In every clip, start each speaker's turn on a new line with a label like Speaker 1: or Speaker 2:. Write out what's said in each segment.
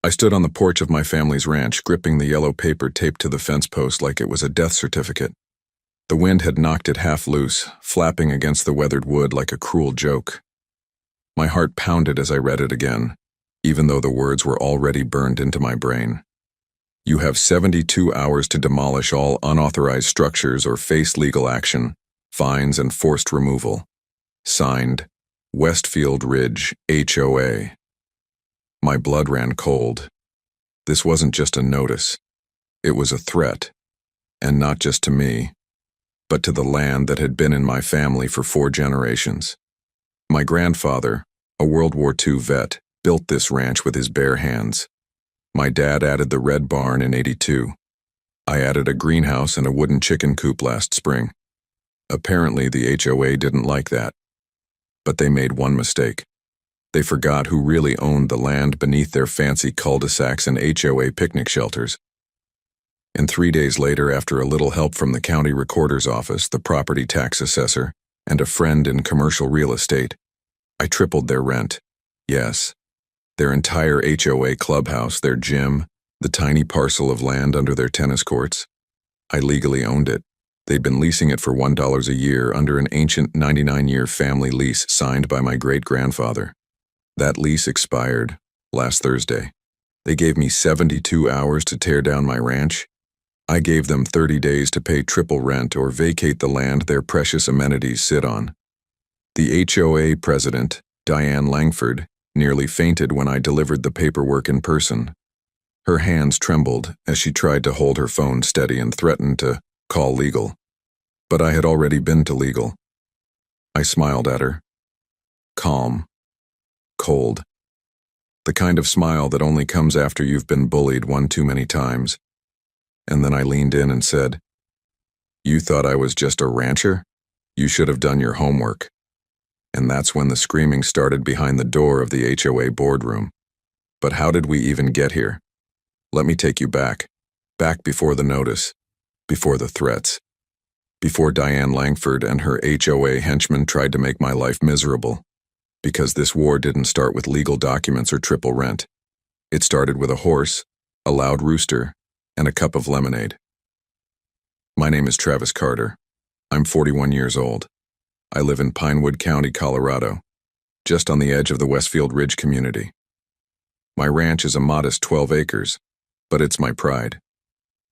Speaker 1: I stood on the porch of my family's ranch, gripping the yellow paper taped to the fence post like it was a death certificate. The wind had knocked it half loose, flapping against the weathered wood like a cruel joke. My heart pounded as I read it again, even though the words were already burned into my brain. You have 72 hours to demolish all unauthorized structures or face legal action, fines, and forced removal. Signed, Westfield Ridge, HOA. My blood ran cold. This wasn't just a notice. It was a threat. And not just to me, but to the land that had been in my family for 4 generations. My grandfather, a World War II vet, built this ranch with his bare hands. My dad added the red barn in '82. I added a greenhouse and a wooden chicken coop last spring. Apparently, the HOA didn't like that. But they made one mistake. They forgot who really owned the land beneath their fancy cul-de-sacs and HOA picnic shelters. And 3 days later, after a little help from the county recorder's office, the property tax assessor, and a friend in commercial real estate, I tripled their rent. Yes, their entire HOA clubhouse, their gym, the tiny parcel of land under their tennis courts. I legally owned it. They'd been leasing it for $1 a year under an ancient 99-year family lease signed by my great-grandfather. That lease expired last Thursday. They gave me 72 hours to tear down my ranch. I gave them 30 days to pay triple rent or vacate the land their precious amenities sit on. The HOA president, Diane Langford, nearly fainted when I delivered the paperwork in person. Her hands trembled as she tried to hold her phone steady and threatened to call legal. But I had already been to legal. I smiled at her. Calm. Cold. The kind of smile that only comes after you've been bullied one too many times. And then I leaned in and said, "You thought I was just a rancher? You should have done your homework." And that's when the screaming started behind the door of the HOA boardroom. But how did we even get here? Let me take you back. Back before the notice. Before the threats. Before Diane Langford and her HOA henchmen tried to make my life miserable. Because this war didn't start with legal documents or triple rent. It started with a horse, a loud rooster, and a cup of lemonade. My name is Travis Carter. I'm 41 years old. I live in Pinewood County, Colorado, just on the edge of the Westfield Ridge community. My ranch is a modest 12 acres, but it's my pride.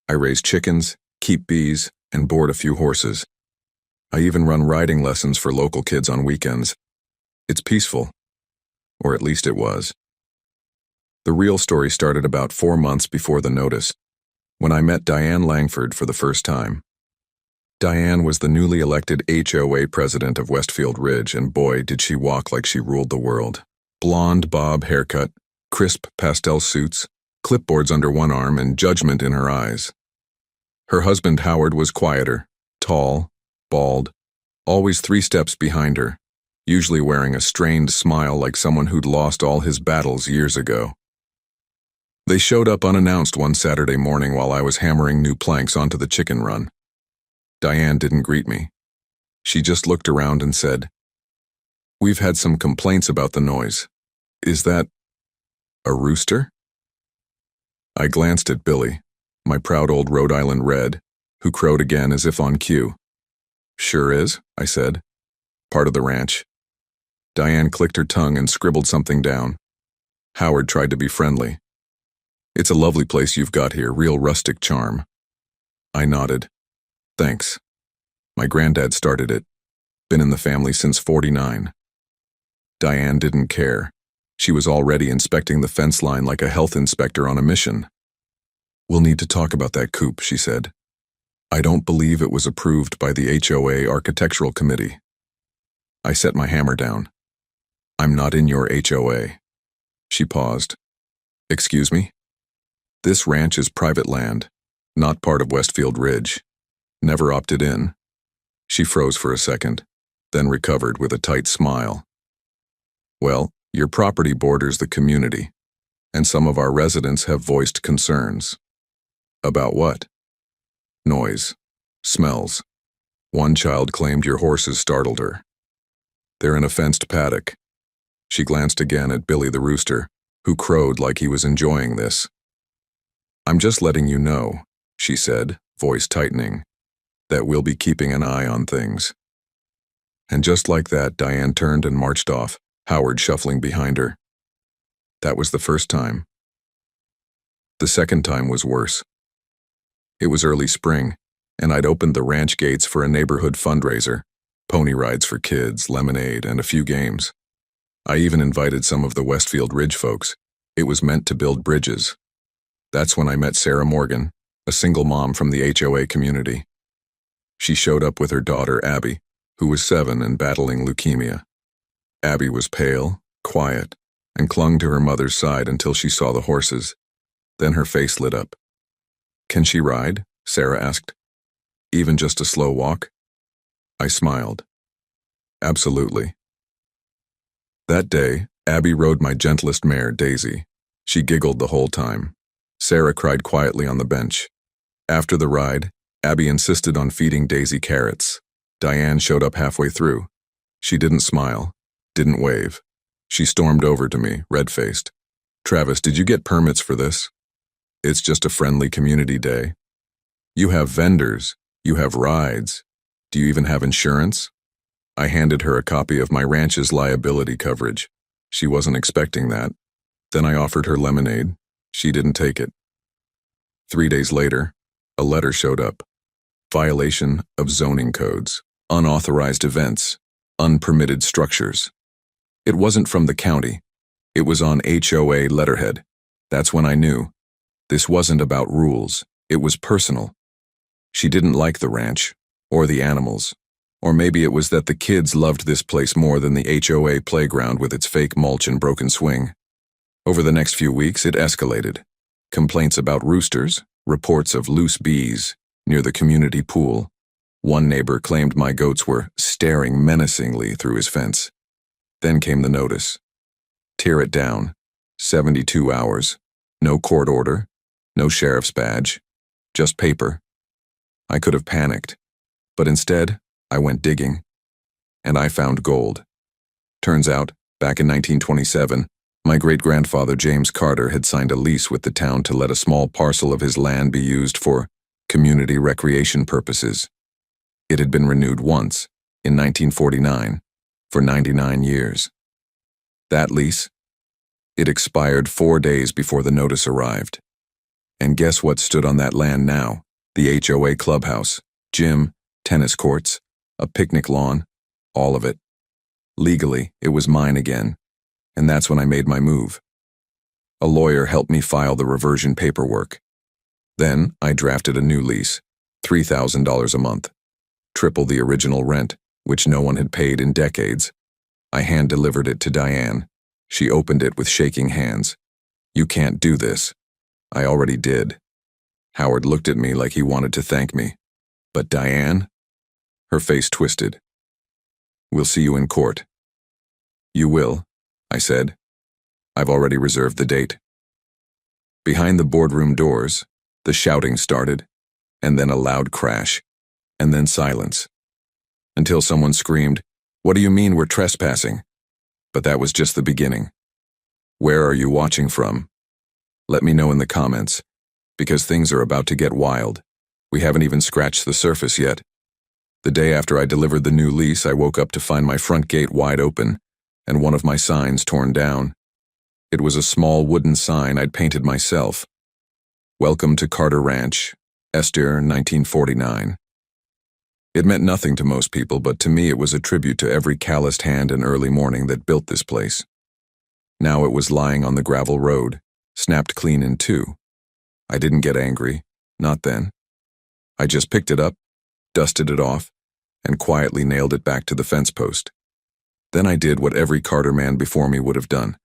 Speaker 1: I raise chickens, keep bees, and board a few horses. I even run riding lessons for local kids on weekends. It's peaceful, or at least it was. The real story started about 4 months before the notice, when I met Diane Langford for the first time. Diane was the newly elected HOA president of Westfield Ridge, and boy, did she walk like she ruled the world. Blonde bob haircut, crisp pastel suits, clipboards under one arm, and judgment in her eyes. Her husband Howard was quieter, tall, bald, always 3 steps behind her, usually wearing a strained smile like someone who'd lost all his battles years ago. They showed up unannounced one Saturday morning while I was hammering new planks onto the chicken run. Diane didn't greet me. She just looked around and said, "We've had some complaints about the noise. Is that a rooster?" I glanced at Billy, my proud old Rhode Island red, who crowed again as if on cue. "Sure is," I said. "Part of the ranch." Diane clicked her tongue and scribbled something down. Howard tried to be friendly. "It's a lovely place you've got here, real rustic charm." I nodded. "Thanks. My granddad started it. Been in the family since '49. Diane didn't care. She was already inspecting the fence line like a health inspector on a mission. "We'll need to talk about that coop," she said. "I don't believe it was approved by the HOA Architectural Committee." I set my hammer down. "I'm not in your HOA." She paused. "Excuse me? This ranch is private land, not part of Westfield Ridge. Never opted in." She froze for a second, then recovered with a tight smile. "Well, your property borders the community, and some of our residents have voiced concerns." "About what?" "Noise. Smells. One child claimed your horses startled her. They're in a fenced paddock." She glanced again at Billy the rooster, who crowed like he was enjoying this. "I'm just letting you know," she said, voice tightening, "that we'll be keeping an eye on things." And just like that, Diane turned and marched off, Howard shuffling behind her. That was the first time. The second time was worse. It was early spring, and I'd opened the ranch gates for a neighborhood fundraiser, pony rides for kids, lemonade, and a few games. I even invited some of the Westfield Ridge folks. It was meant to build bridges. That's when I met Sarah Morgan, a single mom from the HOA community. She showed up with her daughter, Abby, who was 7 and battling leukemia. Abby was pale, quiet, and clung to her mother's side until she saw the horses. Then her face lit up. "Can she ride?" Sarah asked. "Even just a slow walk?" I smiled. "Absolutely." That day, Abby rode my gentlest mare, Daisy. She giggled the whole time. Sarah cried quietly on the bench. After the ride, Abby insisted on feeding Daisy carrots. Diane showed up halfway through. She didn't smile, didn't wave. She stormed over to me, red-faced. "Travis, did you get permits for this? It's just a friendly community day. You have vendors, you have rides. Do you even have insurance?" I handed her a copy of my ranch's liability coverage. She wasn't expecting that. Then I offered her lemonade. She didn't take it. 3 days later, a letter showed up. Violation of zoning codes, unauthorized events, unpermitted structures. It wasn't from the county. It was on HOA letterhead. That's when I knew. This wasn't about rules. It was personal. She didn't like the ranch, or the animals. Or maybe it was that the kids loved this place more than the HOA playground with its fake mulch and broken swing. Over the next few weeks, it escalated. Complaints about roosters, reports of loose bees near the community pool. One neighbor claimed my goats were staring menacingly through his fence. Then came the notice. Tear it down. 72 hours. No court order. No sheriff's badge. Just paper. I could have panicked. But instead, I went digging. And I found gold. Turns out, back in 1927, my great-grandfather James Carter had signed a lease with the town to let a small parcel of his land be used for community recreation purposes. It had been renewed once, in 1949, for 99 years. That lease? It expired 4 days before the notice arrived. And guess what stood on that land now? The HOA clubhouse, gym, tennis courts, a picnic lawn, all of it. Legally, it was mine again, and that's when I made my move. A lawyer helped me file the reversion paperwork. Then I drafted a new lease, $3,000 a month, triple the original rent, which no one had paid in decades. I hand-delivered it to Diane. She opened it with shaking hands. "You can't do this." I already did. Howard looked at me like he wanted to thank me. But Diane? Her face twisted. "We'll see you in court." "You will," I said. "I've already reserved the date." Behind the boardroom doors, the shouting started, and then a loud crash, and then silence. Until someone screamed, "What do you mean we're trespassing?" But that was just the beginning. Where are you watching from? Let me know in the comments, because things are about to get wild. We haven't even scratched the surface yet. The day after I delivered the new lease, I woke up to find my front gate wide open, and one of my signs torn down. It was a small wooden sign I'd painted myself. "Welcome to Carter Ranch, Esther, 1949. It meant nothing to most people, but to me it was a tribute to every calloused hand and early morning that built this place. Now it was lying on the gravel road, snapped clean in two. I didn't get angry, not then. I just picked it up, dusted it off, and quietly nailed it back to the fence post. Then I did what every Carter man before me would have done.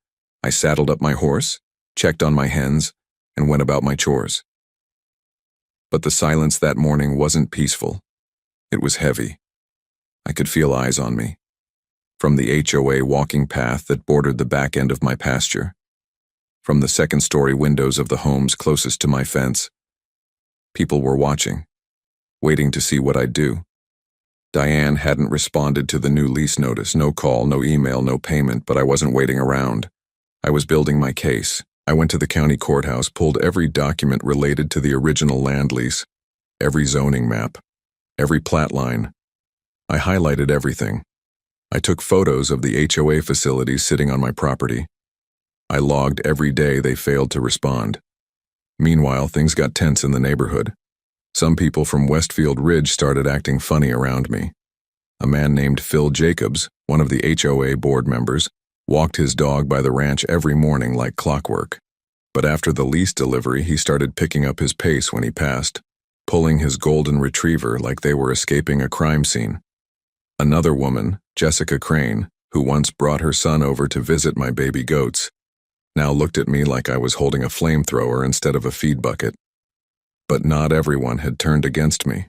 Speaker 1: I saddled up my horse, checked on my hens, and went about my chores. But the silence that morning wasn't peaceful. It was heavy. I could feel eyes on me. From the HOA walking path that bordered the back end of my pasture. From the second-story windows of the homes closest to my fence. People were watching, waiting to see what I'd do. Diane hadn't responded to the new lease notice. No call, no email, no payment, but I wasn't waiting around. I was building my case. I went to the county courthouse, pulled every document related to the original land lease, every zoning map, every plat line. I highlighted everything. I took photos of the HOA facilities sitting on my property. I logged every day they failed to respond. Meanwhile, things got tense in the neighborhood. Some people from Westfield Ridge started acting funny around me. A man named Phil Jacobs, one of the HOA board members, walked his dog by the ranch every morning like clockwork. But after the lease delivery, he started picking up his pace when he passed, pulling his golden retriever like they were escaping a crime scene. Another woman, Jessica Crane, who once brought her son over to visit my baby goats, now looked at me like I was holding a flamethrower instead of a feed bucket. But not everyone had turned against me.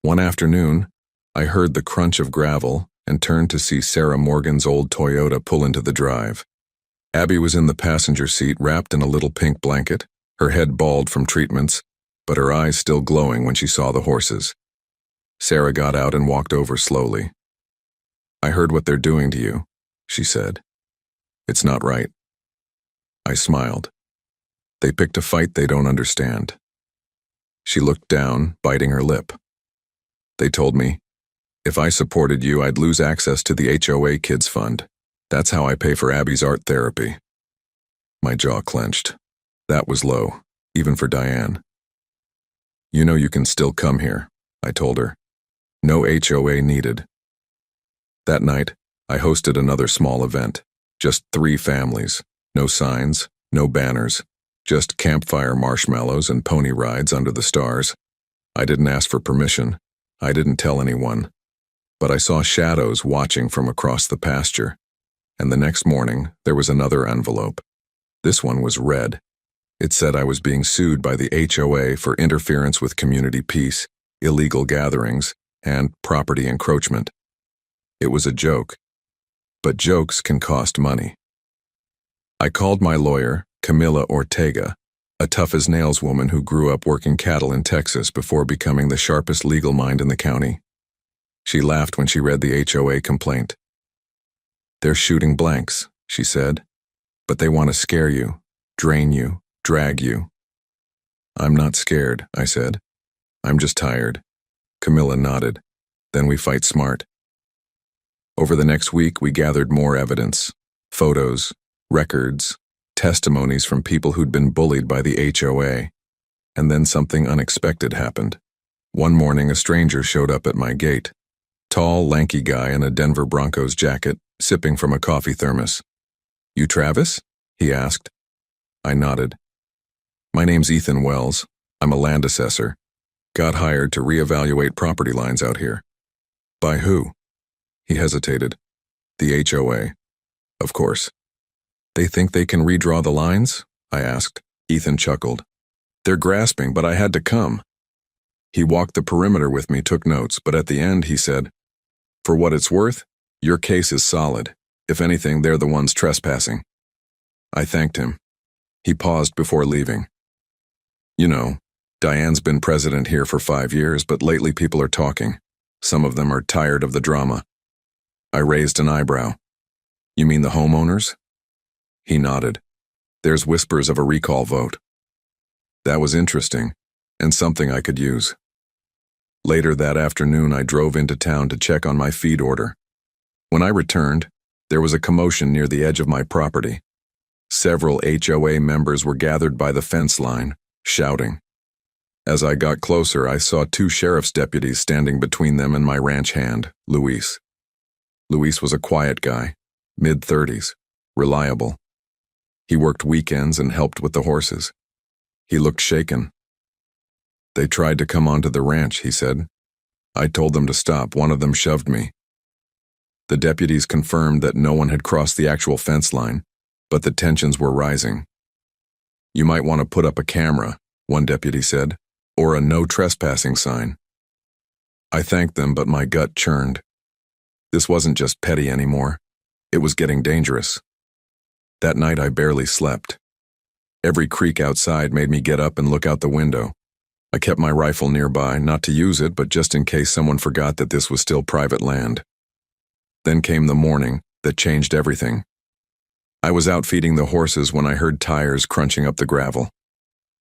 Speaker 1: One afternoon, I heard the crunch of gravel and turned to see Sarah Morgan's old Toyota pull into the drive. Abby was in the passenger seat wrapped in a little pink blanket, her head bald from treatments, but her eyes still glowing when she saw the horses. Sarah got out and walked over slowly. "I heard what they're doing to you," she said. "It's not right." I smiled. "They picked a fight they don't understand." She looked down, biting her lip. "They told me, if I supported you, I'd lose access to the HOA Kids Fund. That's how I pay for Abby's art therapy." My jaw clenched. That was low, even for Diane. "You know you can still come here," I told her. "No HOA needed." That night, I hosted another small event. Just 3 families. No signs, no banners. Just campfire marshmallows and pony rides under the stars. I didn't ask for permission. I didn't tell anyone. But I saw shadows watching from across the pasture. And the next morning, there was another envelope. This one was red. It said I was being sued by the HOA for interference with community peace, illegal gatherings, and property encroachment. It was a joke. But jokes can cost money. I called my lawyer, Camila Ortega, a tough-as-nails woman who grew up working cattle in Texas before becoming the sharpest legal mind in the county. She laughed when she read the HOA complaint. "They're shooting blanks," she said, "but they want to scare you, drain you, drag you." "I'm not scared," I said. "I'm just tired." Camilla nodded. "Then we fight smart." Over the next week, we gathered more evidence, photos, records, testimonies from people who'd been bullied by the HOA. And then something unexpected happened. One morning, a stranger showed up at my gate. Tall, lanky guy in a Denver Broncos jacket, sipping from a coffee thermos. "You Travis?" he asked. I nodded. "My name's Ethan Wells. I'm a land assessor. Got hired to reevaluate property lines out here." "By who?" He hesitated. "The HOA. Of course." "They think they can redraw the lines?" I asked. Ethan chuckled. "They're grasping, but I had to come." He walked the perimeter with me, took notes, but at the end he said, "For what it's worth, your case is solid. If anything, they're the ones trespassing." I thanked him. He paused before leaving. "You know, Diane's been president here for 5 years, but lately people are talking. Some of them are tired of the drama." I raised an eyebrow. "You mean the homeowners?" He nodded. "There's whispers of a recall vote." That was interesting, and something I could use. Later that afternoon, I drove into town to check on my feed order. When I returned, there was a commotion near the edge of my property. Several HOA members were gathered by the fence line, shouting. As I got closer, I saw 2 sheriff's deputies standing between them and my ranch hand, Luis. Luis was a quiet guy, mid-30s, reliable. He worked weekends and helped with the horses. He looked shaken. "They tried to come onto the ranch," he said. "I told them to stop. One of them shoved me." The deputies confirmed that no one had crossed the actual fence line, but the tensions were rising. "You might want to put up a camera," one deputy said, "or a no trespassing sign." I thanked them, but my gut churned. This wasn't just petty anymore. It was getting dangerous. That night I barely slept. Every creak outside made me get up and look out the window. I kept my rifle nearby, not to use it, but just in case someone forgot that this was still private land. Then came the morning that changed everything. I was out feeding the horses when I heard tires crunching up the gravel.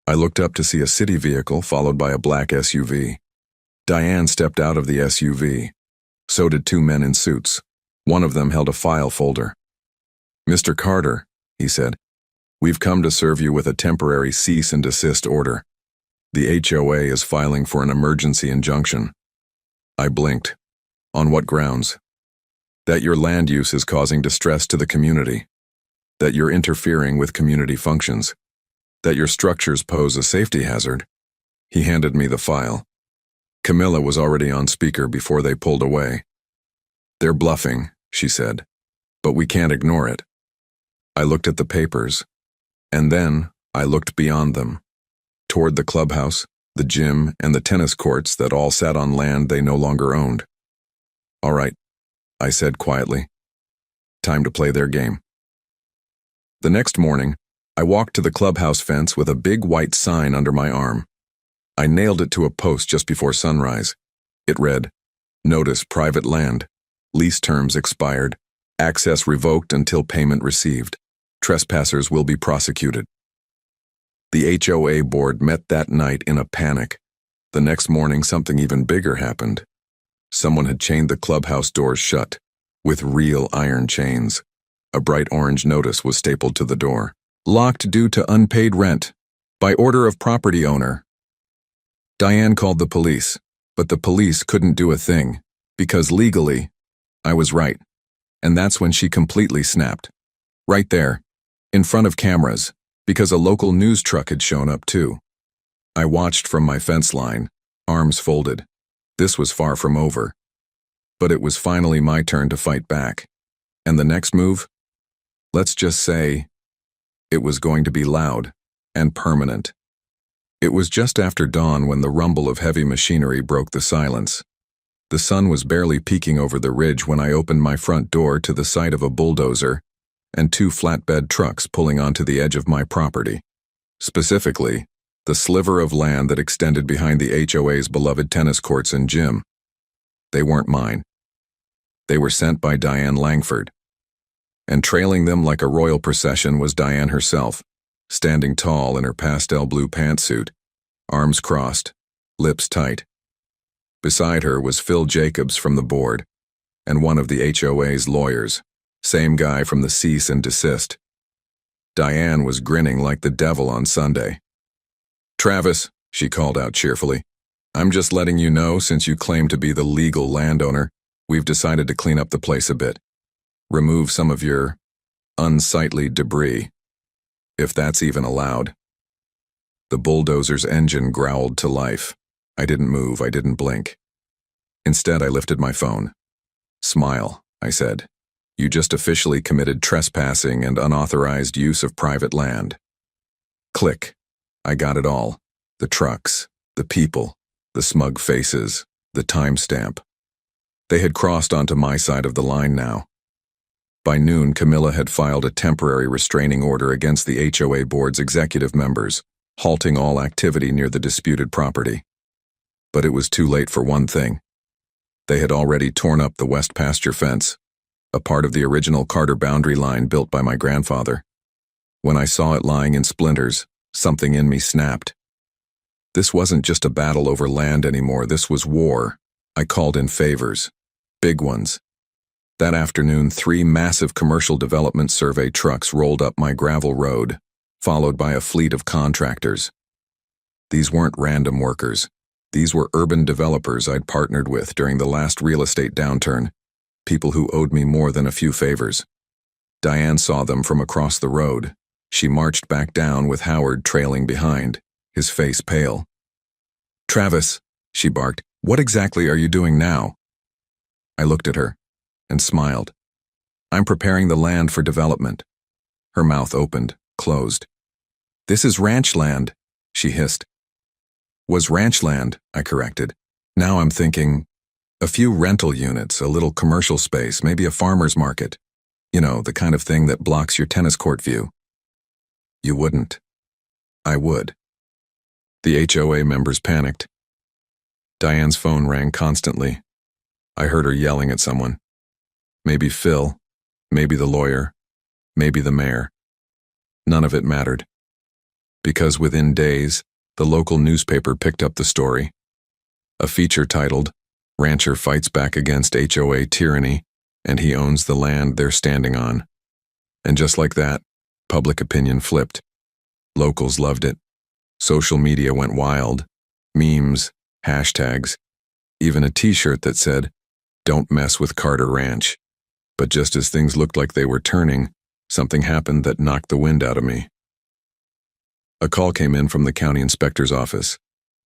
Speaker 1: I looked up to see a city vehicle followed by a black SUV. Diane stepped out of the SUV. So did two men in suits. One of them held a file folder. "Mr. Carter," he said, "we've come to serve you with a temporary cease and desist order. The HOA is filing for an emergency injunction." I blinked. "On what grounds?" "That your land use is causing distress to the community. That you're interfering with community functions. That your structures pose a safety hazard." He handed me the file. Camilla was already on speaker before they pulled away. "They're bluffing," she said, "but we can't ignore it." I looked at the papers, and then I looked beyond them, toward the clubhouse, the gym, and the tennis courts that all sat on land they no longer owned. "All right," I said quietly. "Time to play their game." The next morning, I walked to the clubhouse fence with a big white sign under my arm. I nailed it to a post just before sunrise. It read, "Notice private land. Lease terms expired. Access revoked until payment received. Trespassers will be prosecuted." The HOA board met that night in a panic. The next morning, something even bigger happened. Someone had chained the clubhouse doors shut, with real iron chains. A bright orange notice was stapled to the door. "Locked due to unpaid rent. By order of property owner." Diane called the police, but the police couldn't do a thing, because legally, I was right. And that's when she completely snapped. Right there, in front of cameras, because a local news truck had shown up too. I watched from my fence line, arms folded. This was far from over. But it was finally my turn to fight back. And the next move? Let's just say, it was going to be loud and permanent. It was just after dawn when the rumble of heavy machinery broke the silence. The sun was barely peeking over the ridge when I opened my front door to the sight of a bulldozer and two flatbed trucks pulling onto the edge of my property. Specifically, the sliver of land that extended behind the HOA's beloved tennis courts and gym. They weren't mine. They were sent by Diane Langford. And trailing them like a royal procession was Diane herself, standing tall in her pastel blue pantsuit, arms crossed, lips tight. Beside her was Phil Jacobs from the board, and one of the HOA's lawyers, same guy from the cease and desist. Diane was grinning like the devil on Sunday. "Travis," she called out cheerfully, "I'm just letting you know, since you claim to be the legal landowner, we've decided to clean up the place a bit. Remove some of your unsightly debris, if that's even allowed." The bulldozer's engine growled to life. I didn't move, I didn't blink. Instead, I lifted my phone. "Smile," I said. "You just officially committed trespassing and unauthorized use of private land." Click. I got it all. The trucks, the people, the smug faces, the timestamp. They had crossed onto my side of the line now. By noon, Camilla had filed a temporary restraining order against the HOA board's executive members, halting all activity near the disputed property. But it was too late for one thing. They had already torn up the west pasture fence, a part of the original Carter boundary line built by my grandfather. When I saw it lying in splinters, something in me snapped. This wasn't just a battle over land anymore, this was war. I called in favors. Big ones. That afternoon, 3 massive commercial development survey trucks rolled up my gravel road, followed by a fleet of contractors. These weren't random workers. These were urban developers I'd partnered with during the last real estate downturn, people who owed me more than a few favors. Diane saw them from across the road. She marched back down with Howard trailing behind, his face pale. "Travis," she barked, "what exactly are you doing now?" I looked at her and smiled. "I'm preparing the land for development." Her mouth opened, closed. "This is ranch land," she hissed. "Was ranch land," I corrected. "Now I'm thinking, a few rental units, a little commercial space, maybe a farmer's market. You know, the kind of thing that blocks your tennis court view." "You wouldn't." "I would." The HOA members panicked. Diane's phone rang constantly. I heard her yelling at someone. Maybe Phil, maybe the lawyer, maybe the mayor. None of it mattered. Because within days, the local newspaper picked up the story. A feature titled, "Rancher Fights Back Against HOA Tyranny, and He Owns the Land They're Standing On." And just like that, public opinion flipped. Locals loved it. Social media went wild. Memes, hashtags, even a t-shirt that said, "Don't mess with Carter Ranch." But just as things looked like they were turning, something happened that knocked the wind out of me. A call came in from the county inspector's office.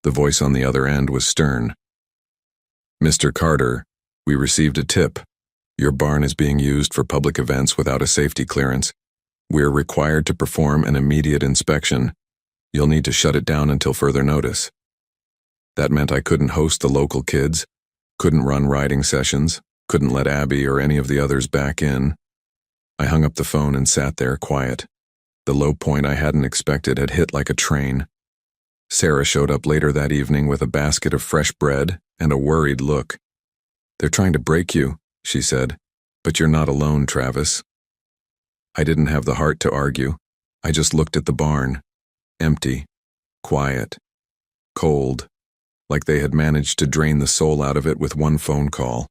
Speaker 1: The voice on the other end was stern. "Mr. Carter, we received a tip. Your barn is being used for public events without a safety clearance. We're required to perform an immediate inspection. You'll need to shut it down until further notice." That meant I couldn't host the local kids, couldn't run riding sessions, couldn't let Abby or any of the others back in. I hung up the phone and sat there quiet. The low point I hadn't expected had hit like a train. Sarah showed up later that evening with a basket of fresh bread and a worried look. "They're trying to break you," she said, "but you're not alone, Travis." I didn't have the heart to argue. I just looked at the barn. Empty, quiet, cold, like they had managed to drain the soul out of it with one phone call.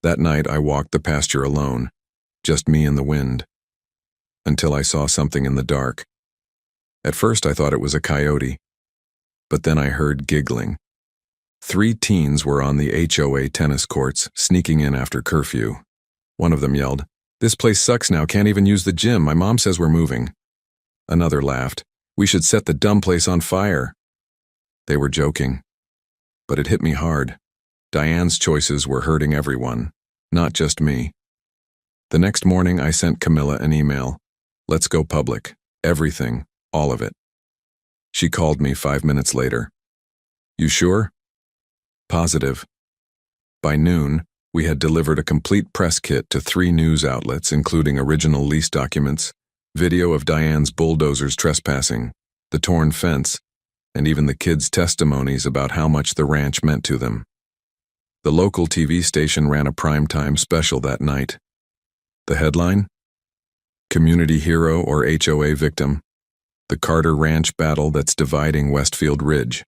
Speaker 1: That night I walked the pasture alone, just me and the wind, until I saw something in the dark. At first I thought it was a coyote, but then I heard giggling. 3 teens were on the HOA tennis courts, sneaking in after curfew. One of them yelled, "This place sucks now, can't even use the gym, my mom says we're moving." Another laughed, "We should set the dumb place on fire." They were joking, but it hit me hard. Diane's choices were hurting everyone, not just me. The next morning I sent Camilla an email. "Let's go public. Everything. All of it." She called me 5 minutes later. "You sure?" "Positive." By noon, we had delivered a complete press kit to 3 news outlets, including original lease documents, video of Diane's bulldozers trespassing, the torn fence, and even the kids' testimonies about how much the ranch meant to them. The local TV station ran a primetime special that night. The headline? "Community Hero or HOA Victim? The Carter Ranch Battle That's Dividing Westfield Ridge."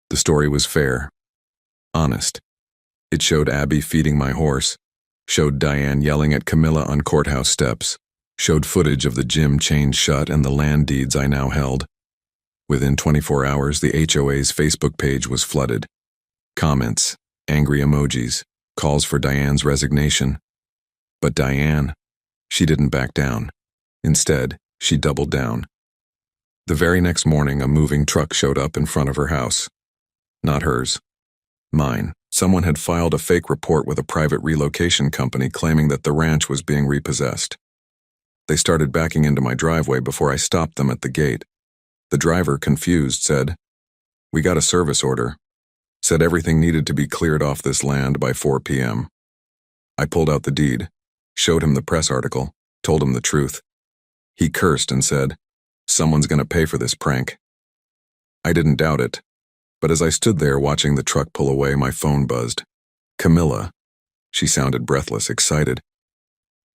Speaker 1: The story was fair, honest. It showed Abby feeding my horse, showed Diane yelling at Camilla on courthouse steps, showed footage of the gym chained shut and the land deeds I now held. Within 24 hours, the HOA's Facebook page was flooded. Comments, angry emojis, calls for Diane's resignation. But Diane, she didn't back down. Instead, she doubled down. The very next morning, a moving truck showed up in front of her house. Not hers. Mine. Someone had filed a fake report with a private relocation company claiming that the ranch was being repossessed. They started backing into my driveway before I stopped them at the gate. The driver, confused, said, "We got a service order. Said everything needed to be cleared off this land by 4 p.m. I pulled out the deed, showed him the press article, told him the truth. He cursed and said, "Someone's gonna pay for this prank." I didn't doubt it, but as I stood there watching the truck pull away, my phone buzzed. Camilla. She sounded breathless, excited.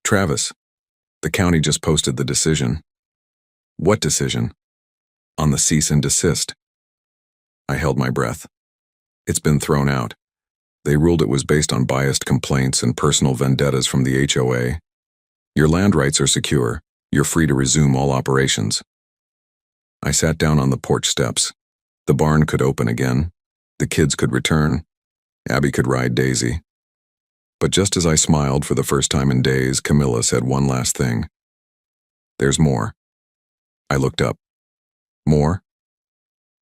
Speaker 1: "Travis, the county just posted the decision." "What decision?" "On the cease and desist." I held my breath. It's been thrown out. They ruled it was based on biased complaints and personal vendettas from the HOA. Your land rights are secure. You're free to resume all operations. I sat down on the porch steps. The barn could open again. The kids could return. Abby could ride Daisy. But just as I smiled for the first time in days, Camilla said one last thing. "There's more." I looked up. "More?"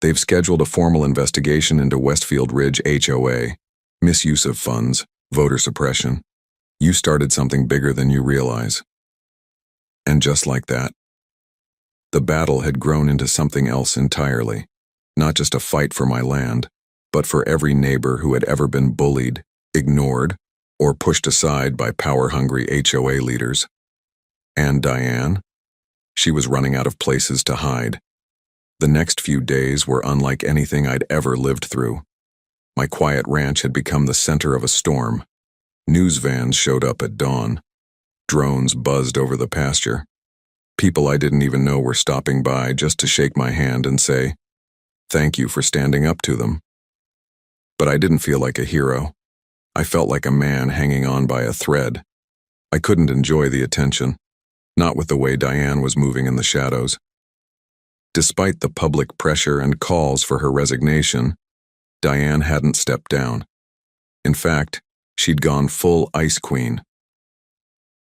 Speaker 1: "They've scheduled a formal investigation into Westfield Ridge HOA, misuse of funds, voter suppression. You started something bigger than you realize." And just like that, the battle had grown into something else entirely. Not just a fight for my land, but for every neighbor who had ever been bullied, ignored, or pushed aside by power-hungry HOA leaders. And Diane? She was running out of places to hide. The next few days were unlike anything I'd ever lived through. My quiet ranch had become the center of a storm. News vans showed up at dawn. Drones buzzed over the pasture. People I didn't even know were stopping by just to shake my hand and say, "Thank you for standing up to them." But I didn't feel like a hero. I felt like a man hanging on by a thread. I couldn't enjoy the attention, not with the way Diane was moving in the shadows. Despite the public pressure and calls for her resignation, Diane hadn't stepped down. In fact, she'd gone full Ice Queen.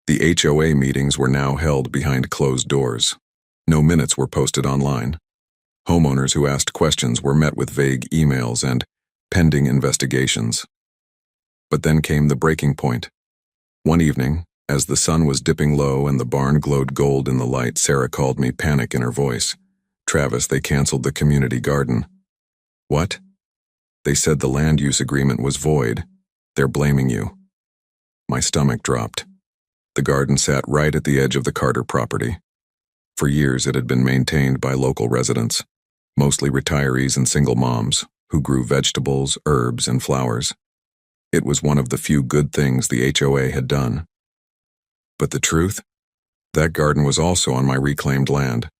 Speaker 1: The HOA meetings were now held behind closed doors. No minutes were posted online. Homeowners who asked questions were met with vague emails and pending investigations. But then came the breaking point. One evening, as the sun was dipping low and the barn glowed gold in the light, Sarah called me, panic in her voice. "Travis, they canceled the community garden." "What?" "They said the land use agreement was void. They're blaming you." My stomach dropped. The garden sat right at the edge of the Carter property. For years it had been maintained by local residents, mostly retirees and single moms, who grew vegetables, herbs, and flowers. It was one of the few good things the HOA had done. But the truth? That garden was also on my reclaimed land.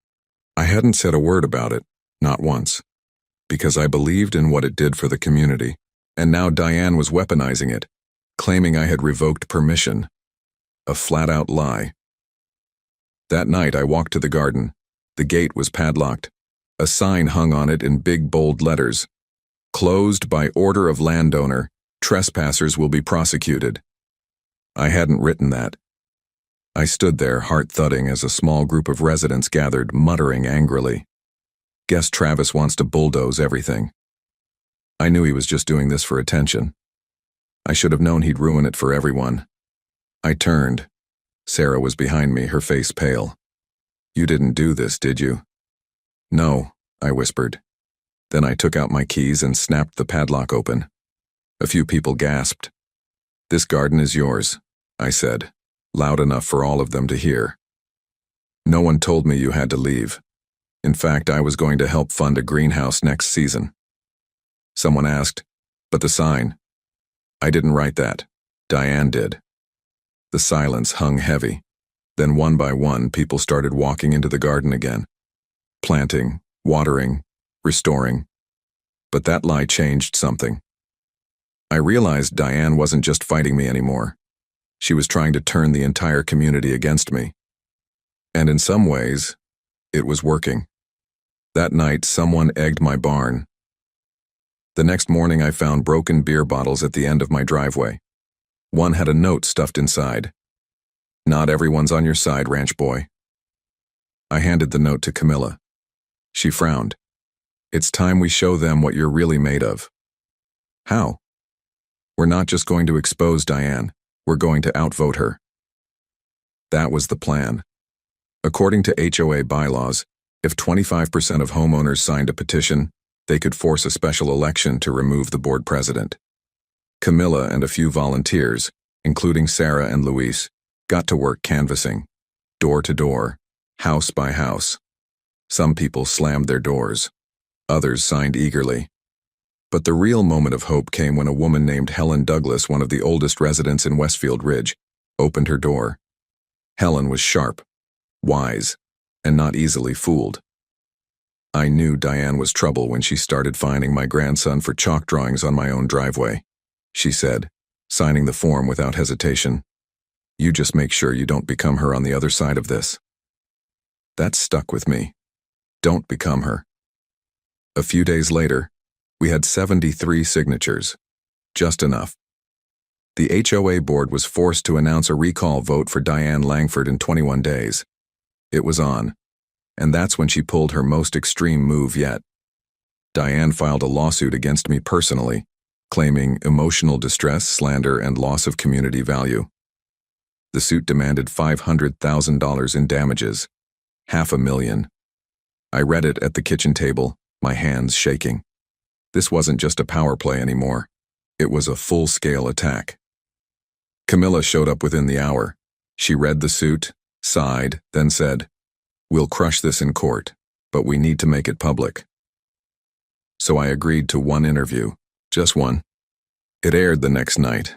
Speaker 1: I hadn't said a word about it, not once, because I believed in what it did for the community, and now Diane was weaponizing it, claiming I had revoked permission. A flat-out lie. That night I walked to the garden. The gate was padlocked. A sign hung on it in big bold letters. "Closed by order of landowner. Trespassers will be prosecuted." I hadn't written that. I stood there, heart thudding, as a small group of residents gathered, muttering angrily. "Guess Travis wants to bulldoze everything." I knew he was just doing this for attention. I should have known he'd ruin it for everyone. I turned. Sarah was behind me, her face pale. "You didn't do this, did you?" "No," I whispered. Then I took out my keys and snapped the padlock open. A few people gasped. "This garden is yours," I said, loud enough for all of them to hear. "No one told me you had to leave. In fact, I was going to help fund a greenhouse next season." Someone asked, "But the sign?" "I didn't write that. Diane did." The silence hung heavy. Then one by one, people started walking into the garden again. Planting, watering, restoring. But that lie changed something. I realized Diane wasn't just fighting me anymore. She was trying to turn the entire community against me. And in some ways, it was working. That night, someone egged my barn. The next morning, I found broken beer bottles at the end of my driveway. One had a note stuffed inside. "Not everyone's on your side, ranch boy." I handed the note to Camilla. She frowned. "It's time we show them what you're really made of." "How?" "We're not just going to expose Diane. We're going to outvote her." That was the plan. According to HOA bylaws, if 25% of homeowners signed a petition, they could force a special election to remove the board president. Camilla and a few volunteers, including Sarah and Luis, got to work canvassing, door to door, house by house. Some people slammed their doors. Others signed eagerly. But the real moment of hope came when a woman named Helen Douglas, one of the oldest residents in Westfield Ridge, opened her door. Helen was sharp, wise, and not easily fooled. I knew Diane was trouble when she started fining my grandson for chalk drawings on my own driveway. She said, signing the form without hesitation, "You just make sure you don't become her on the other side of this." That stuck with me. Don't become her. A few days later, we had 73 signatures. Just enough. The HOA board was forced to announce a recall vote for Diane Langford in 21 days. It was on, and that's when she pulled her most extreme move yet. Diane filed a lawsuit against me personally, claiming emotional distress, slander, and loss of community value. The suit demanded $500,000 in damages, $500,000. I read it at the kitchen table, my hands shaking. This wasn't just a power play anymore. It was a full-scale attack. Camilla showed up within the hour. She read the suit, sighed, then said, "We'll crush this in court, but we need to make it public." So I agreed to one interview, just one. It aired the next night.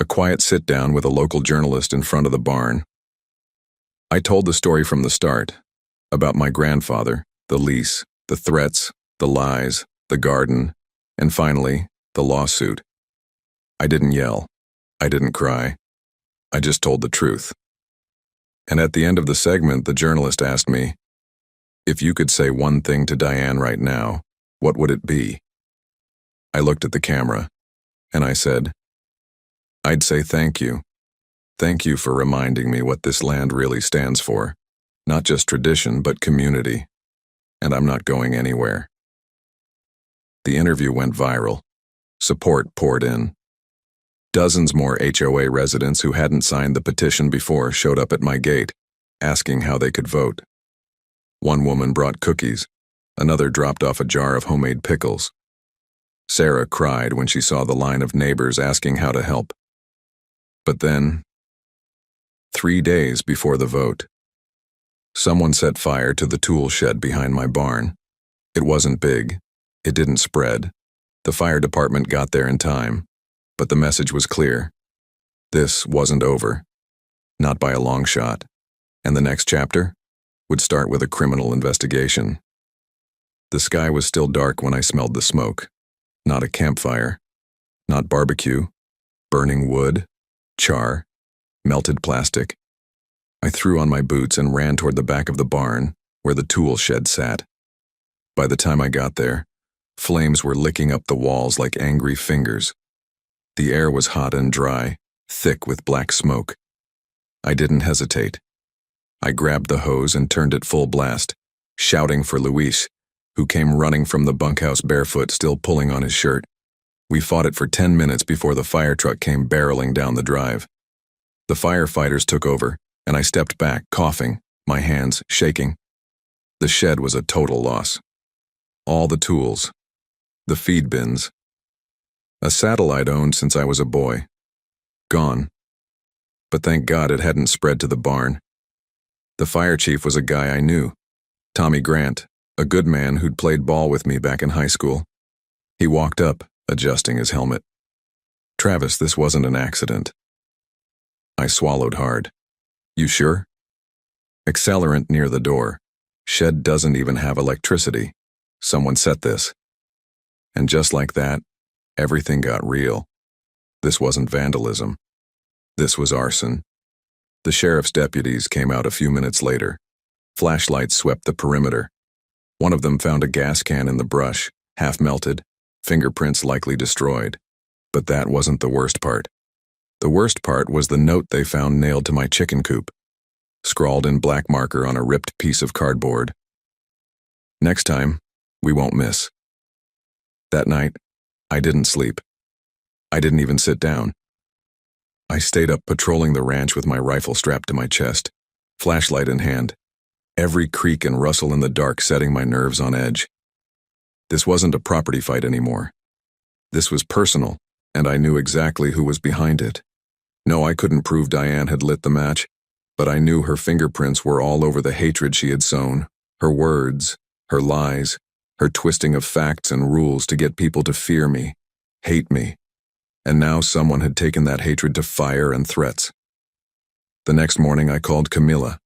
Speaker 1: A quiet sit-down with a local journalist in front of the barn. I told the story from the start, about my grandfather, the lease, the threats, the lies, the garden, and finally, the lawsuit. I didn't yell. I didn't cry. I just told the truth. And at the end of the segment, the journalist asked me, if you could say one thing to Diane right now, what would it be? I looked at the camera, and I said, I'd say thank you. Thank you for reminding me what this land really stands for. Not just tradition, but community. And I'm not going anywhere. The interview went viral. Support poured in. Dozens more HOA residents who hadn't signed the petition before showed up at my gate, asking how they could vote. One woman brought cookies. Another dropped off a jar of homemade pickles. Sarah cried when she saw the line of neighbors asking how to help. But then, 3 days before the vote, someone set fire to the tool shed behind my barn. It wasn't big. It didn't spread. The fire department got there in time, but the message was clear. This wasn't over. Not by a long shot. And the next chapter would start with a criminal investigation. The sky was still dark when I smelled the smoke. Not a campfire. Not barbecue. Burning wood. Char. Melted plastic. I threw on my boots and ran toward the back of the barn, where the tool shed sat. By the time I got there, flames were licking up the walls like angry fingers. The air was hot and dry, thick with black smoke. I didn't hesitate. I grabbed the hose and turned it full blast, shouting for Luis, who came running from the bunkhouse barefoot, still pulling on his shirt. We fought it for 10 minutes before the fire truck came barreling down the drive. The firefighters took over, and I stepped back, coughing, my hands shaking. The shed was a total loss. All the tools. The feed bins. A saddle I'd owned since I was a boy. Gone. But thank God it hadn't spread to the barn. The fire chief was a guy I knew. Tommy Grant, a good man who'd played ball with me back in high school. He walked up, adjusting his helmet. Travis, this wasn't an accident. I swallowed hard. You sure? Accelerant near the door. Shed doesn't even have electricity. Someone set this. And just like that, everything got real. This wasn't vandalism. This was arson. The sheriff's deputies came out a few minutes later. Flashlights swept the perimeter. One of them found a gas can in the brush, half melted, fingerprints likely destroyed. But that wasn't the worst part. The worst part was the note they found nailed to my chicken coop, scrawled in black marker on a ripped piece of cardboard. Next time, we won't miss. That night, I didn't sleep. I didn't even sit down. I stayed up patrolling the ranch with my rifle strapped to my chest, flashlight in hand, every creak and rustle in the dark setting my nerves on edge. This wasn't a property fight anymore. This was personal, and I knew exactly who was behind it. No, I couldn't prove Diane had lit the match, but I knew her fingerprints were all over the hatred she had sown, her words, her lies, her twisting of facts and rules to get people to fear me, hate me. And now someone had taken that hatred to fire and threats. The next morning I called Camilla.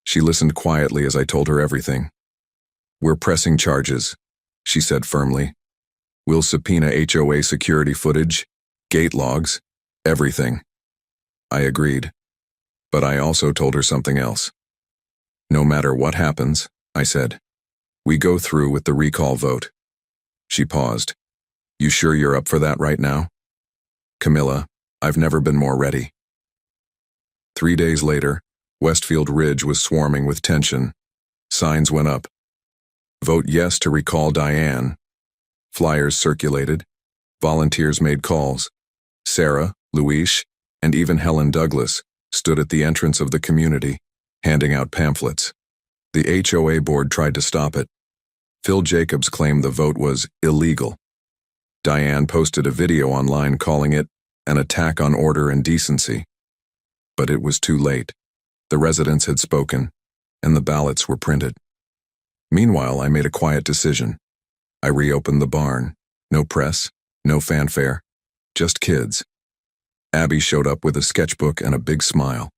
Speaker 1: She listened quietly as I told her everything. We're pressing charges, she said firmly. We'll subpoena HOA security footage, gate logs, everything. I agreed. But I also told her something else. No matter what happens, I said, we go through with the recall vote. She paused. You sure you're up for that right now? Camilla, I've never been more ready. 3 days later, Westfield Ridge was swarming with tension. Signs went up. Vote yes to recall Diane. Flyers circulated. Volunteers made calls. Sarah, Luis, and even Helen Douglas stood at the entrance of the community, handing out pamphlets. The HOA board tried to stop it. Phil Jacobs claimed the vote was illegal. Diane posted a video online calling it an attack on order and decency. But it was too late. The residents had spoken, and the ballots were printed. Meanwhile, I made a quiet decision. I reopened the barn. No press, no fanfare, just kids. Abby showed up with a sketchbook and a big smile.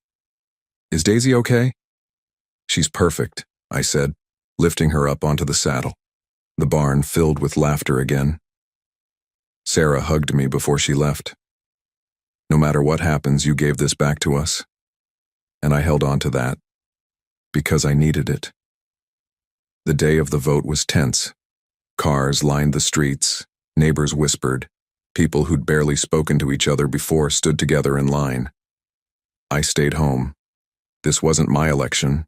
Speaker 1: "Is Daisy okay?" "She's perfect," I said, lifting her up onto the saddle. The barn filled with laughter again. Sarah hugged me before she left. "No matter what happens, you gave this back to us." And I held on to that, because I needed it. The day of the vote was tense. Cars lined the streets, neighbors whispered, people who'd barely spoken to each other before stood together in line. I stayed home. This wasn't my election.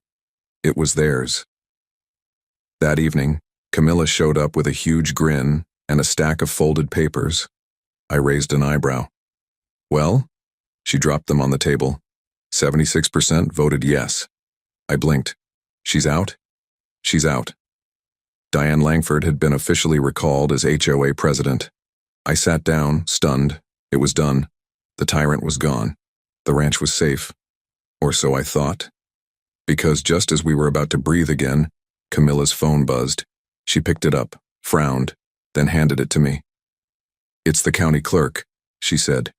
Speaker 1: It was theirs. That evening, Camilla showed up with a huge grin and a stack of folded papers. I raised an eyebrow. "Well?" She dropped them on the table. 76% voted yes. I blinked. "She's out?" "She's out." Diane Langford had been officially recalled as HOA president. I sat down, stunned. It was done. The tyrant was gone. The ranch was safe. Or so I thought. Because just as we were about to breathe again, Camilla's phone buzzed. She picked it up, frowned, then handed it to me. "It's the county clerk," she said.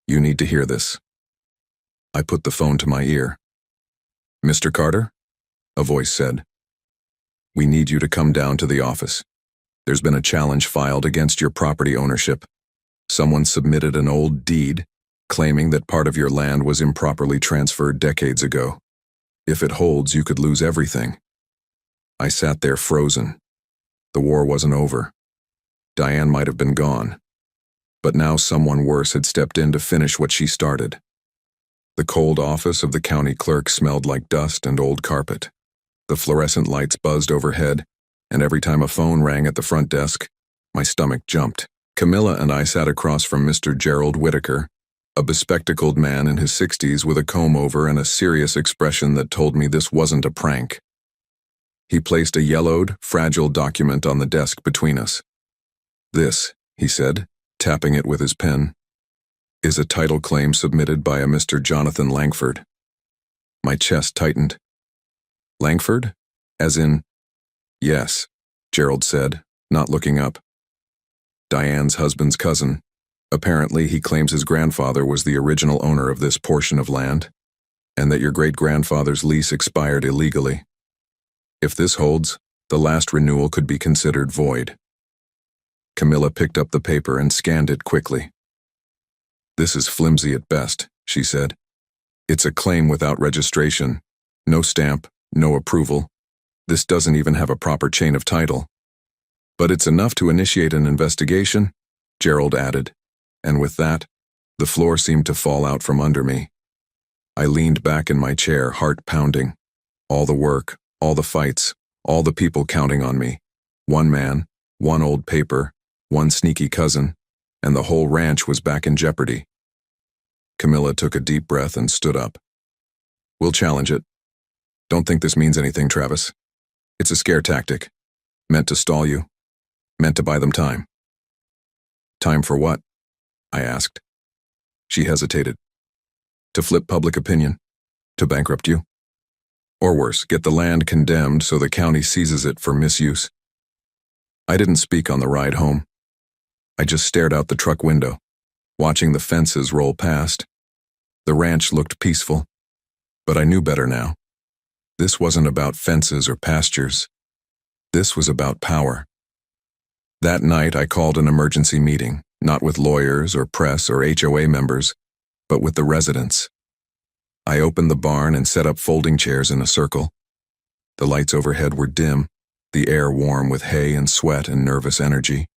Speaker 1: "You need to hear this." I put the phone to my ear. "Mr. Carter?" a voice said. "We need you to come down to the office. There's been a challenge filed against your property ownership. Someone submitted an old deed claiming that part of your land was improperly transferred decades ago. If it holds, you could lose everything." I sat there frozen. The war wasn't over. Diane might have been gone. But now someone worse had stepped in to finish what she started. The cold office of the county clerk smelled like dust and old carpet. The fluorescent lights buzzed overhead, and every time a phone rang at the front desk, my stomach jumped. Camilla and I sat across from Mr. Gerald Whitaker, a bespectacled man in his 60s with a comb-over and a serious expression that told me this wasn't a prank. He placed a yellowed, fragile document on the desk between us. "This," he said, tapping it with his pen, "is a title claim submitted by a Mr. Jonathan Langford." My chest tightened. "Langford? As in—" "Yes," Gerald said, not looking up. "Diane's husband's cousin. Apparently, he claims his grandfather was the original owner of this portion of land, and that your great-grandfather's lease expired illegally. If this holds, the last renewal could be considered void." Camilla picked up the paper and scanned it quickly. "This is flimsy at best," she said. "It's a claim without registration. No stamp, no approval. This doesn't even have a proper chain of title. But it's enough to initiate an investigation," Gerald added, and with that, the floor seemed to fall out from under me. I leaned back in my chair, heart pounding. All the work, all the fights, all the people counting on me. One man, one old paper, one sneaky cousin, and the whole ranch was back in jeopardy. Camilla took a deep breath and stood up. "We'll challenge it. Don't think this means anything, Travis. It's a scare tactic. Meant to stall you. Meant to buy them time." "Time for what?" I asked. She hesitated. "To flip public opinion. To bankrupt you. Or worse, get the land condemned so the county seizes it for misuse." I didn't speak on the ride home. I just stared out the truck window, watching the fences roll past. The ranch looked peaceful, but I knew better now. This wasn't about fences or pastures. This was about power. That night, I called an emergency meeting, not with lawyers or press or HOA members, but with the residents. I opened the barn and set up folding chairs in a circle. The lights overhead were dim, the air warm with hay and sweat and nervous energy.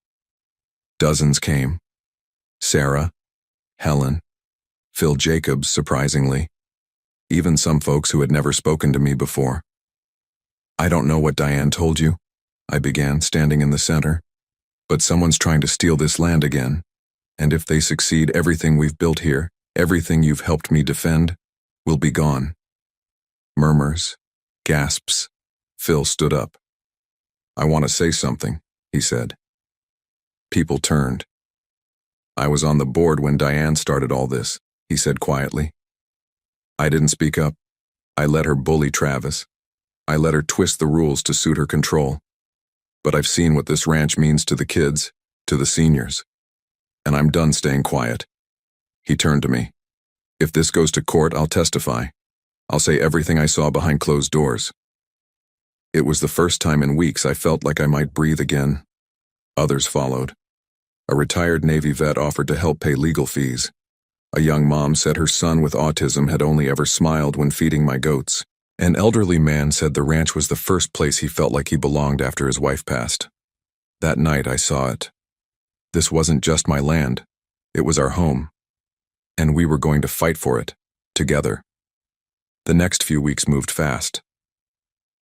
Speaker 1: Dozens came. Sarah, Helen, Phil Jacobs, surprisingly. Even some folks who had never spoken to me before. "I don't know what Diane told you," I began, standing in the center. "But someone's trying to steal this land again. And if they succeed, everything we've built here, everything you've helped me defend, will be gone." Murmurs, gasps. Phil stood up. "I want to say something," he said. People turned. "I was on the board when Diane started all this," he said quietly. "I didn't speak up. I let her bully Travis. I let her twist the rules to suit her control. But I've seen what this ranch means to the kids, to the seniors. And I'm done staying quiet. He turned to me. If this goes to court, I'll testify. I'll say everything I saw behind closed doors. It was the first time in weeks I felt like I might breathe again. Others followed. A retired Navy vet offered to help pay legal fees. A young mom said her son with autism had only ever smiled when feeding my goats. An elderly man said the ranch was the first place he felt like he belonged after his wife passed. That night I saw it. This wasn't just my land. It was our home. And we were going to fight for it, together. The next few weeks moved fast.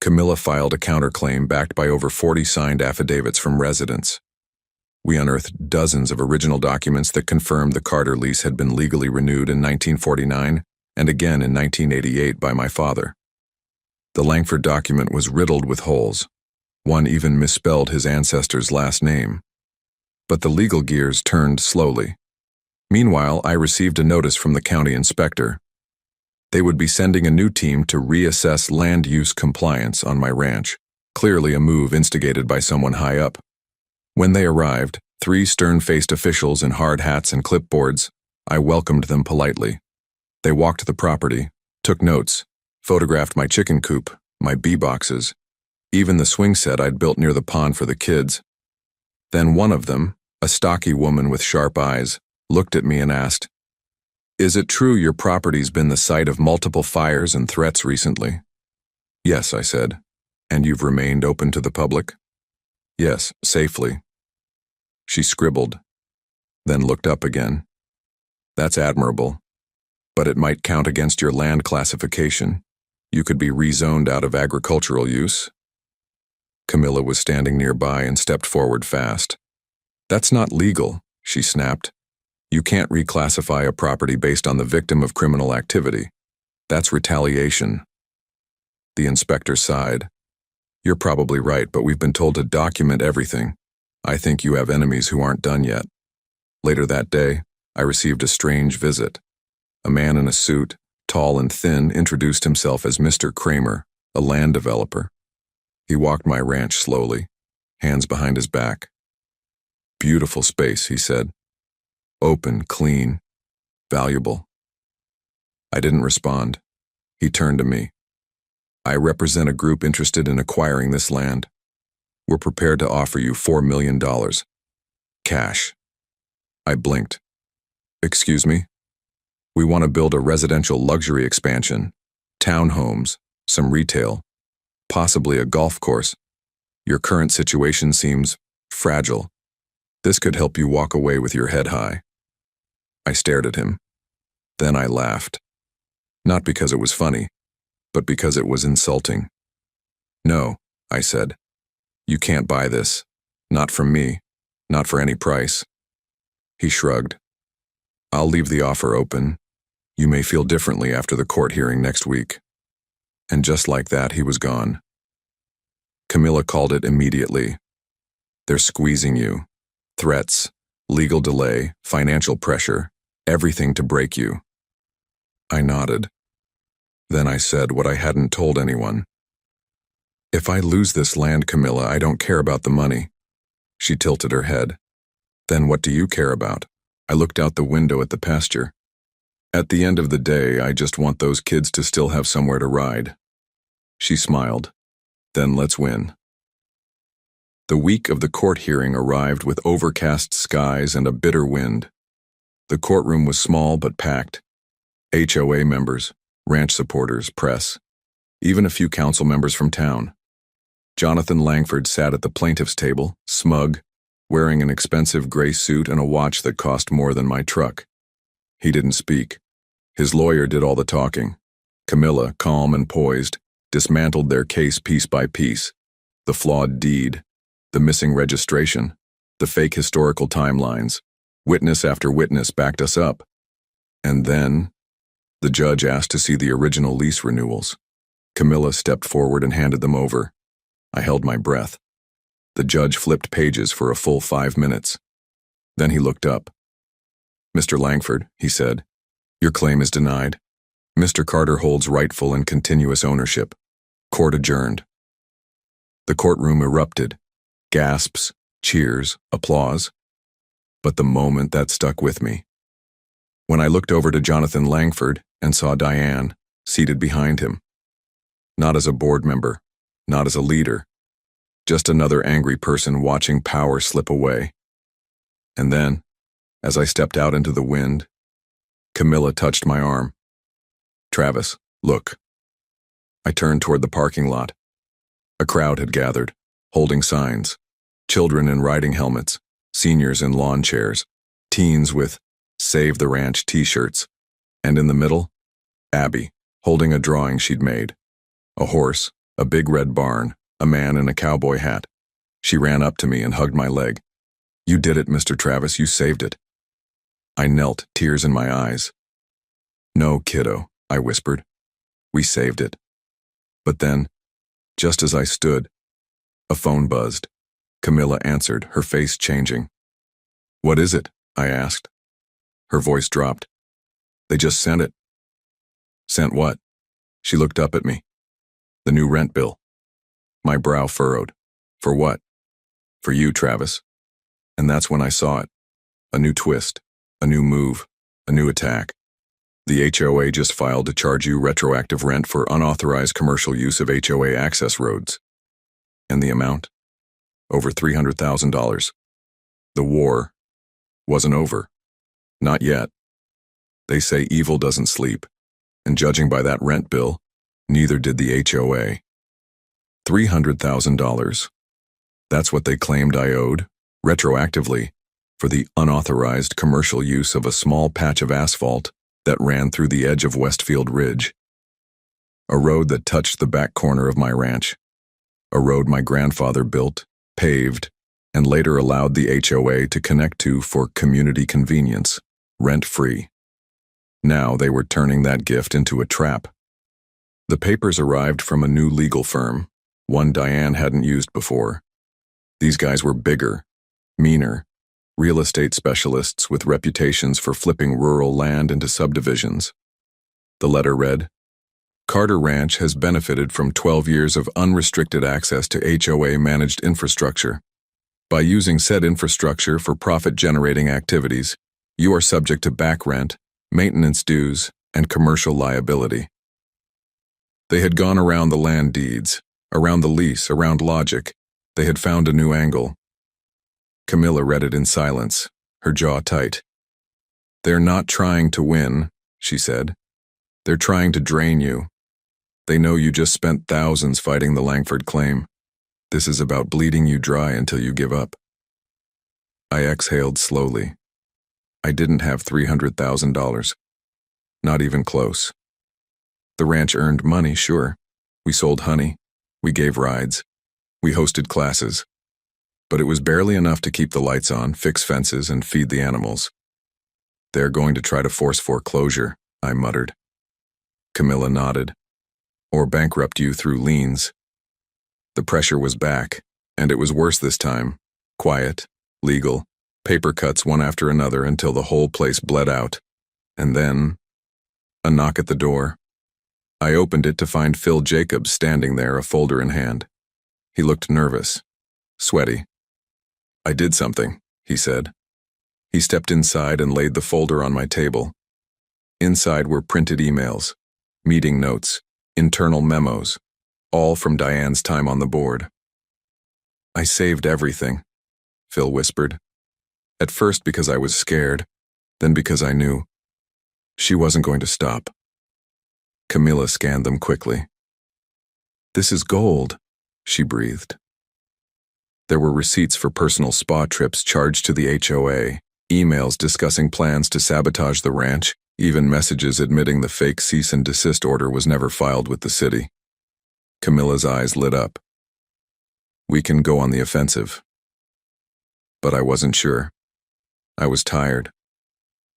Speaker 1: Camilla filed a counterclaim backed by over 40 signed affidavits from residents. We unearthed dozens of original documents that confirmed the Carter lease had been legally renewed in 1949 and again in 1988 by my father. The Langford document was riddled with holes. One even misspelled his ancestor's last name. But the legal gears turned slowly. Meanwhile, I received a notice from the county inspector. They would be sending a new team to reassess land use compliance on my ranch, clearly a move instigated by someone high up. When they arrived, 3 stern-faced officials in hard hats and clipboards, I welcomed them politely. They walked the property, took notes, photographed my chicken coop, my bee boxes, even the swing set I'd built near the pond for the kids. Then one of them, a stocky woman with sharp eyes, looked at me and asked, "Is it true your property's been the site of multiple fires and threats recently?" "Yes," I said. "And you've remained open to the public?" "Yes, safely." She scribbled, then looked up again. "That's admirable, but it might count against your land classification. You could be rezoned out of agricultural use." Camilla was standing nearby and stepped forward fast. "That's not legal," she snapped. "You can't reclassify a property based on the victim of criminal activity. That's retaliation." The inspector sighed. "You're probably right, but we've been told to document everything. I think you have enemies who aren't done yet." Later that day, I received a strange visit. A man in a suit, tall and thin, introduced himself as Mr. Kramer, a land developer. He walked my ranch slowly, hands behind his back. "Beautiful space," he said. "Open, clean, valuable." I didn't respond. He turned to me. "I represent a group interested in acquiring this land. We're prepared to offer you $4 million. Cash." I blinked. "Excuse me?" "We want to build a residential luxury expansion, townhomes, some retail, possibly a golf course. Your current situation seems fragile. This could help you walk away with your head high." I stared at him. Then I laughed. Not because it was funny, but because it was insulting. "No," I said. "You can't buy this. Not from me. Not for any price." He shrugged. "I'll leave the offer open. You may feel differently after the court hearing next week." And just like that, he was gone. Camilla called it immediately. "They're squeezing you. Threats, legal delay, financial pressure, everything to break you." I nodded. Then I said what I hadn't told anyone. "If I lose this land, Camilla, I don't care about the money." She tilted her head. "Then what do you care about?" I looked out the window at the pasture. "At the end of the day, I just want those kids to still have somewhere to ride." She smiled. "Then let's win." The week of the court hearing arrived with overcast skies and a bitter wind. The courtroom was small but packed. HOA members, ranch supporters, press, even a few council members from town. Jonathan Langford sat at the plaintiff's table, smug, wearing an expensive gray suit and a watch that cost more than my truck. He didn't speak. His lawyer did all the talking. Camilla, calm and poised, dismantled their case piece by piece. The flawed deed, the missing registration, the fake historical timelines. Witness after witness backed us up. And then, the judge asked to see the original lease renewals. Camilla stepped forward and handed them over. I held my breath. The judge flipped pages for a full 5 minutes. Then he looked up. "Mr. Langford," he said, "your claim is denied. Mr. Carter holds rightful and continuous ownership. Court adjourned." The courtroom erupted. Gasps, cheers, applause. But the moment that stuck with me. when I looked over to Jonathan Langford and saw Diane seated behind him. Not as a board member, not as a leader, just another angry person watching power slip away. And then, as I stepped out into the wind, Camilla touched my arm. "Travis, look." I turned toward the parking lot. A crowd had gathered, holding signs, children in riding helmets, seniors in lawn chairs, teens with "Save the Ranch" t-shirts, and in the middle, Abby, holding a drawing she'd made. A horse, a big red barn, a man in a cowboy hat. She ran up to me and hugged my leg. "You did it, Mr. Travis, you saved it." I knelt, tears in my eyes. "No, kiddo," I whispered. "We saved it." But then, just as I stood, a phone buzzed. Camilla answered, her face changing. "What is it?" I asked. Her voice dropped. "They just sent it." "Sent what?" She looked up at me. "The new rent bill." My brow furrowed. "For what?" "For you, Travis." And that's when I saw it. A new twist, a new move, a new attack. The HOA just filed to charge you retroactive rent for unauthorized commercial use of HOA access roads. And the amount? Over $300,000. The war wasn't over. Not yet. They say evil doesn't sleep, and judging by that rent bill, neither did the HOA. $300,000. That's what they claimed I owed, retroactively, for the unauthorized commercial use of a small patch of asphalt that ran through the edge of Westfield Ridge. A road that touched the back corner of my ranch. A road my grandfather built, paved, and later allowed the HOA to connect to for community convenience, rent-free. Now they were turning that gift into a trap. The papers arrived from a new legal firm, one Diane hadn't used before. These guys were bigger, meaner, real estate specialists with reputations for flipping rural land into subdivisions. The letter read, "Carter Ranch has benefited from 12 years of unrestricted access to HOA-managed infrastructure. By using said infrastructure for profit-generating activities, you are subject to back rent, maintenance dues, and commercial liability." They had gone around the land deeds, around the lease, around logic. They had found a new angle. Camilla read it in silence, her jaw tight. "They're not trying to win," she said. "They're trying to drain you. They know you just spent thousands fighting the Langford claim. This is about bleeding you dry until you give up." I exhaled slowly. I didn't have $300,000. Not even close. The ranch earned money, sure. We sold honey. We gave rides. We hosted classes. But it was barely enough to keep the lights on, fix fences, and feed the animals. "They're going to try to force foreclosure," I muttered. Camilla nodded. "Or bankrupt you through liens." The pressure was back, and it was worse this time. Quiet, legal, paper cuts one after another until the whole place bled out. And then, a knock at the door. I opened it to find Phil Jacobs standing there, a folder in hand. He looked nervous, sweaty. "I did something," he said. He stepped inside and laid the folder on my table. Inside were printed emails, meeting notes, internal memos, all from Diane's time on the board. "I saved everything," Phil whispered. At first because I was scared, then because I knew she wasn't going to stop. Camilla scanned them quickly. "This is gold," she breathed. There were receipts for personal spa trips charged to the HOA, emails discussing plans to sabotage the ranch, even messages admitting the fake cease and desist order was never filed with the city. Camilla's eyes lit up. "We can go on the offensive." But I wasn't sure. I was tired.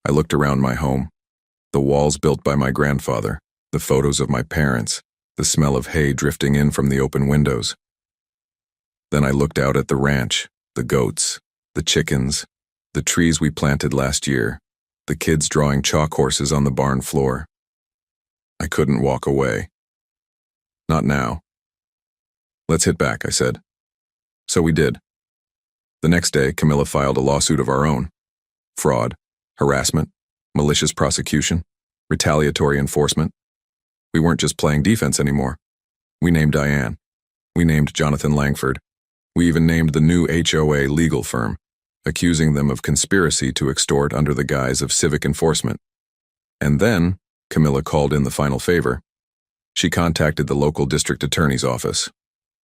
Speaker 1: I looked around my home. The walls built by my grandfather, the photos of my parents, the smell of hay drifting in from the open windows. Then I looked out at the ranch, the goats, the chickens, the trees we planted last year, the kids drawing chalk horses on the barn floor. I couldn't walk away. Not now. "Let's hit back," I said. So we did. The next day, Camilla filed a lawsuit of our own. Fraud, harassment, malicious prosecution, retaliatory enforcement. We weren't just playing defense anymore. We named Diane. We named Jonathan Langford. We even named the new HOA legal firm, accusing them of conspiracy to extort under the guise of civic enforcement. And then, Camilla called in the final favor. She contacted the local district attorney's office.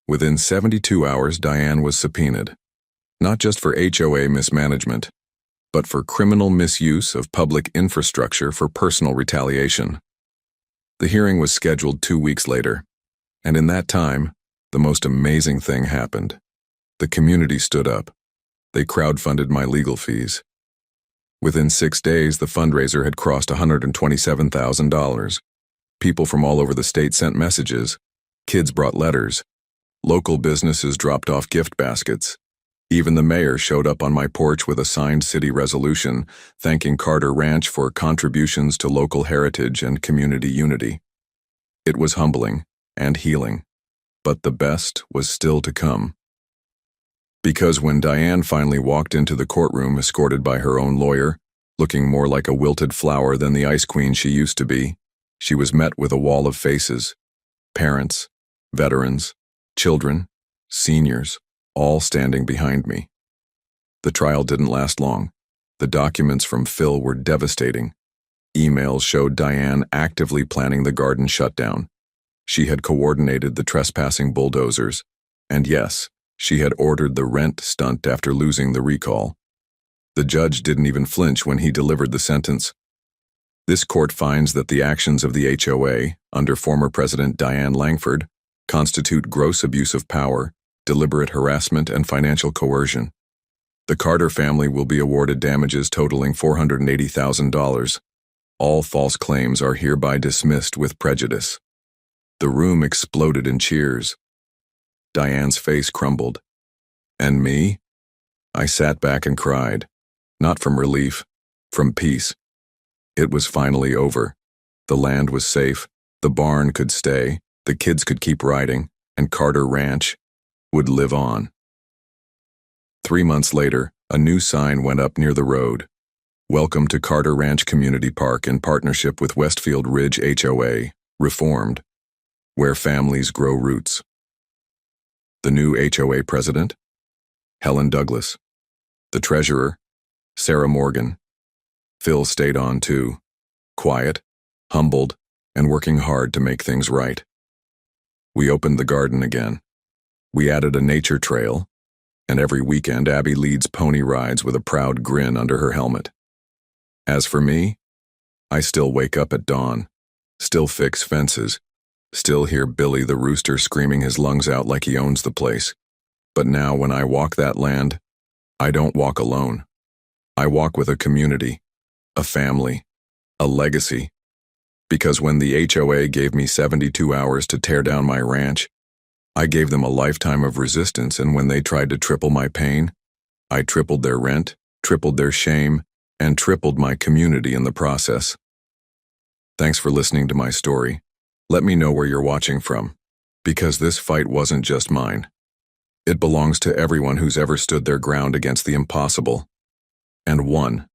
Speaker 1: Within 72 hours, Diane was subpoenaed, not just for HOA mismanagement, but for criminal misuse of public infrastructure for personal retaliation. The hearing was scheduled 2 weeks later, and in that time, the most amazing thing happened. The community stood up. They crowdfunded my legal fees. Within 6 days, the fundraiser had crossed $127,000. People from all over the state sent messages. Kids brought letters. Local businesses dropped off gift baskets. Even the mayor showed up on my porch with a signed city resolution thanking Carter Ranch for contributions to local heritage and community unity. It was humbling and healing, but the best was still to come. Because when Diane finally walked into the courtroom escorted by her own lawyer, looking more like a wilted flower than the ice queen she used to be, she was met with a wall of faces, parents, veterans, children, seniors, all standing behind me. The trial didn't last long. The documents from Phil were devastating. Emails showed Diane actively planning the garden shutdown. She had coordinated the trespassing bulldozers, and yes, she had ordered the rent stunt after losing the recall. The judge didn't even flinch when he delivered the sentence. This court finds that the actions of the HOA, under former President Diane Langford, constitute gross abuse of power, deliberate harassment, and financial coercion. The Carter family will be awarded damages totaling $480,000. All false claims are hereby dismissed with prejudice. The room exploded in cheers. Diane's face crumbled. And me? I sat back and cried. Not from relief, from peace. It was finally over. The land was safe, the barn could stay, the kids could keep riding, and Carter Ranch would live on. 3 months later, a new sign went up near the road. Welcome to Carter Ranch Community Park in partnership with Westfield Ridge HOA, reformed, where families grow roots. The new HOA president? Helen Douglas. The treasurer? Sarah Morgan. Phil stayed on too, quiet, humbled, and working hard to make things right. We opened the garden again. We added a nature trail, and every weekend Abby leads pony rides with a proud grin under her helmet. As for me, I still wake up at dawn, still fix fences, still hear Billy the rooster screaming his lungs out like he owns the place. But now when I walk that land, I don't walk alone. I walk with a community, a family, a legacy. Because when the HOA gave me 72 hours to tear down my ranch, I gave them a lifetime of resistance, and when they tried to triple my pain, I tripled their rent, tripled their shame, and tripled my community in the process. Thanks for listening to my story. Let me know where you're watching from, because this fight wasn't just mine. It belongs to everyone who's ever stood their ground against the impossible and won.